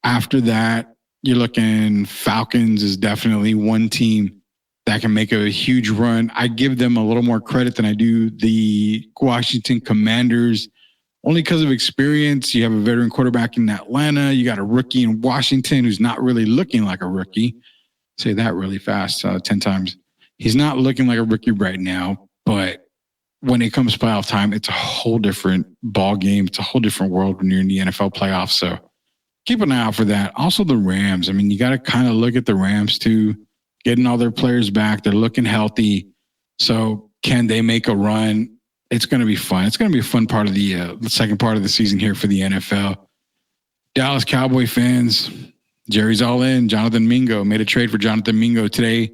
After that, you're looking Falcons is definitely one team that can make a huge run. I give them a little more credit than I do the Washington Commanders, only because of experience. You have a veteran quarterback in Atlanta. You got a rookie in Washington who's not really looking like a rookie. Say that really fast, 10 times. He's not looking like a rookie right now, but when it comes to playoff time, it's a whole different ball game. It's a whole different world when you're in the NFL playoffs. So keep an eye out for that. Also, the Rams. I mean, you got to kind of look at the Rams too, getting all their players back. They're looking healthy. So can they make a run? It's going to be fun. It's going to be a fun part of the second part of the season here for the NFL. Dallas Cowboy fans, Jerry's all in. Jonathan Mingo made a trade for Jonathan Mingo today.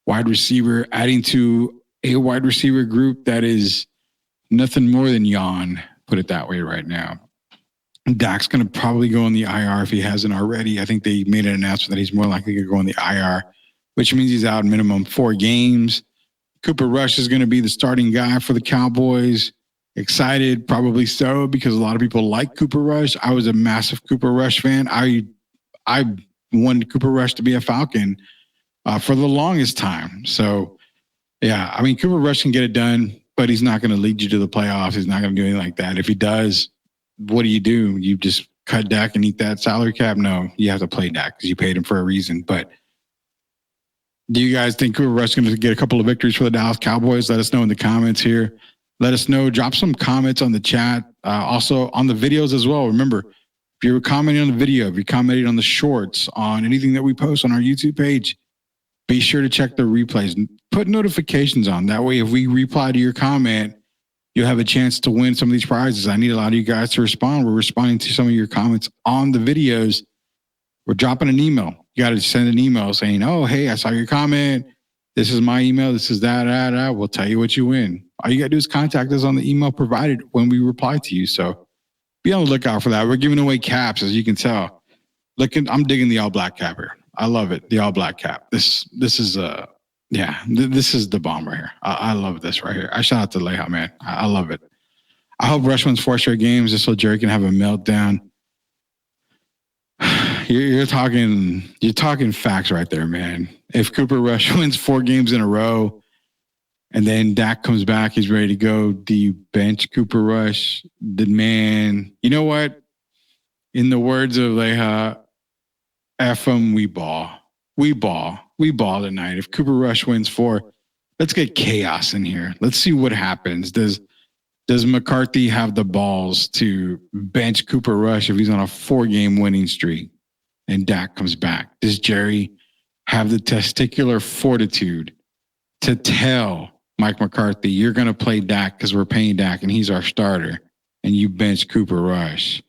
Wide receiver, adding to a wide receiver group that is nothing more than yawn, put it that way right now. Dak's going to probably go on the IR if he hasn't already. I think they made an announcement that he's more likely to go on the IR, which means he's out minimum 4 games. Cooper Rush is going to be the starting guy for the Cowboys. Excited, probably so, because a lot of people like Cooper Rush. I was a massive Cooper Rush fan. I wanted Cooper Rush to be a Falcon for the longest time. So, yeah, I mean, Cooper Rush can get it done, but he's not going to lead you to the playoffs. He's not going to do anything like that. If he does, what do? You just cut Dak and eat that salary cap? No, you have to play Dak because you paid him for a reason. But do you guys think Cooper Rush is going to get a couple of victories for the Dallas Cowboys? Let us know in the comments here. Let us know. Drop some comments on the chat. Also on the videos as well. Remember, if you're commenting on the video, if you're commenting on the shorts, on anything that we post on our YouTube page, be sure to check the replays. Put notifications on. That way, if we reply to your comment, you'll have a chance to win some of these prizes. I need a lot of you guys to respond. We're responding to some of your comments on the videos. We're dropping an email. You got to send an email saying, oh, hey, I saw your comment. This is my email. This is that. We'll tell you what you win. All you got to do is contact us on the email provided when we reply to you. So be on the lookout for that. We're giving away caps, as you can tell. I'm digging the all black cap here. I love it. The all black cap. This is this is the bomb right here. I love this right here. I shout out to Leha, man. I love it. I hope Rush wins 4 straight games just so Jerry can have a meltdown. You're talking facts right there, man. If Cooper Rush wins 4 games in a row and then Dak comes back, he's ready to go, do you bench Cooper Rush? The man, you know what? In the words of Leha, F 'em, we ball. We ball. We ball tonight. If Cooper Rush wins 4, let's get chaos in here. Let's see what happens. Does McCarthy have the balls to bench Cooper Rush if he's on a 4-game winning streak and Dak comes back? Does Jerry have the testicular fortitude to tell Mike McCarthy, you're going to play Dak because we're paying Dak and he's our starter, and you bench Cooper Rush?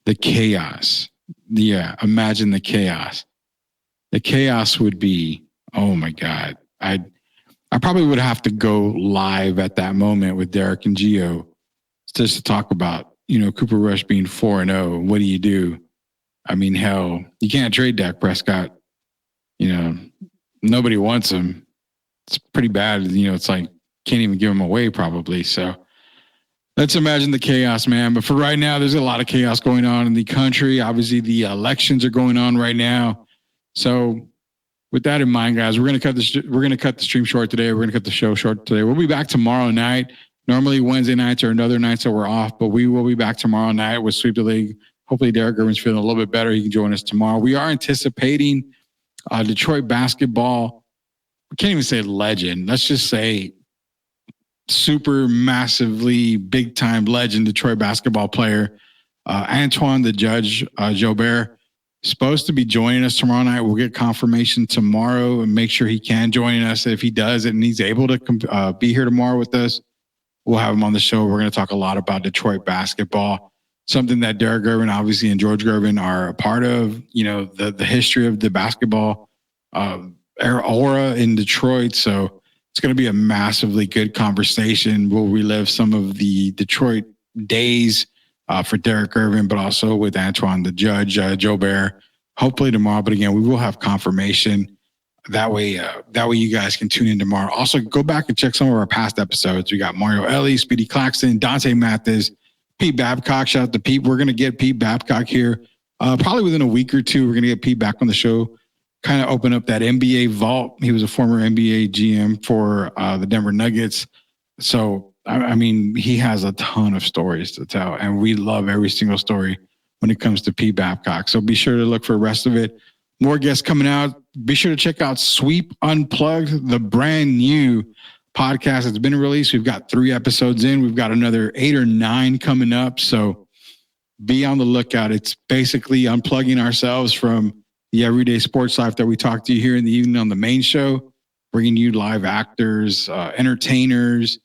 The chaos. Yeah, imagine the chaos. The chaos would be, oh my God. I probably would have to go live at that moment with Derek and Gio just to talk about, Cooper Rush being 4-0. What do you do? I mean, hell, you can't trade Dak Prescott. Nobody wants him. It's pretty bad. It's like, can't even give him away probably. So let's imagine the chaos, man. But for right now, there's a lot of chaos going on in the country. Obviously, the elections are going on right now. So with that in mind, guys, we're going to cut the stream short today. We're going to cut the show short today. We'll be back tomorrow night. Normally Wednesday nights are another nights that we're off, but we will be back tomorrow night with Sweep the League. Hopefully Derek Irvin's feeling a little bit better. He can join us tomorrow. We are anticipating Detroit basketball. We can't even say legend. Let's just say super massively big time legend Detroit basketball player Antoine the Judge Jobert supposed to be joining us tomorrow night. We'll get confirmation tomorrow and make sure he can join us. If he does and he's able to be here tomorrow with us, we'll have him on the show. We're going to talk a lot about Detroit basketball, something that Derek Gervin, obviously, and George Gervin are a part of. The history of the basketball aura in Detroit. So it's going to be a massively good conversation. We'll relive some of the Detroit days for Derek Irvin, but also with Antoine the Judge, Jobert, hopefully tomorrow. But again, we will have confirmation. That way you guys can tune in tomorrow. Also, go back and check some of our past episodes. We got Mario Ellie, Speedy Claxton, Dante Mathis, Pete Babcock. Shout out to Pete. We're going to get Pete Babcock here probably within a week or two. We're going to get Pete back on the show, kind of open up that NBA vault. He was a former NBA GM for the Denver Nuggets. So, I mean, he has a ton of stories to tell, and we love every single story when it comes to Pete Babcock. So be sure to look for the rest of it. More guests coming out. Be sure to check out Sweep Unplugged, the brand new podcast that's been released. We've got 3 episodes in. We've got another 8 or 9 coming up. So be on the lookout. It's basically unplugging ourselves from the everyday sports life that we talk to you here in the evening on the main show, bringing you live actors, entertainers,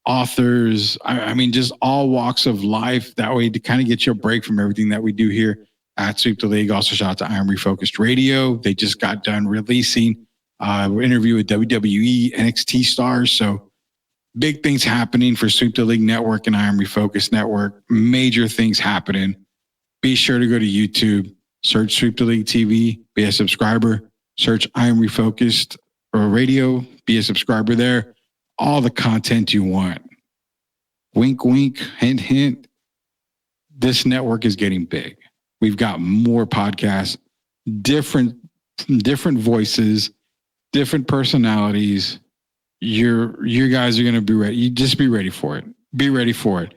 authors. I mean, just all walks of life. That way to kind of get you a break from everything that we do here at Sweep the League. Also, shout out to Iron Refocused Radio. They just got done releasing an interview with WWE NXT stars. So big things happening for Sweep the League Network and Iron Refocused Network. Major things happening. Be sure to go to YouTube, search Sweep the League TV, be a subscriber, search Iron Refocused Radio, be a subscriber there. All the content you want. Wink, wink, hint, hint. This network is getting big. We've got more podcasts, different voices, different personalities. You guys are going to be ready. You just be ready for it. Be ready for it.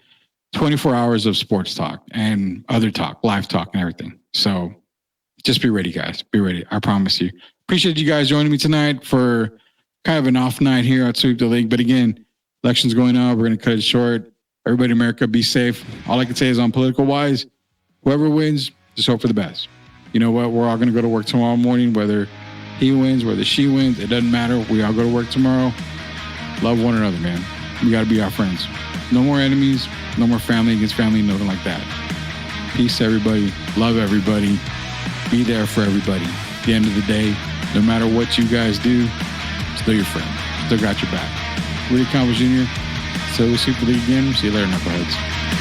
24 hours of sports talk and other talk, live talk and everything. So just be ready, guys. Be ready. I promise you. Appreciate you guys joining me tonight for kind of an off night here at Sweep the League. But again, elections going on. We're going to cut it short. Everybody in America, be safe. All I can say is on political wise, whoever wins, just hope for the best. You know what? We're all going to go to work tomorrow morning, whether he wins, whether she wins. It doesn't matter. We all go to work tomorrow. Love one another, man. We got to be our friends. No more enemies. No more family against family. Nothing like that. Peace, everybody. Love everybody. Be there for everybody. At the end of the day, no matter what you guys do, still your friend. Still got your back. Rudy Campos Jr. So we'll see you again. See you later, knuckleheads.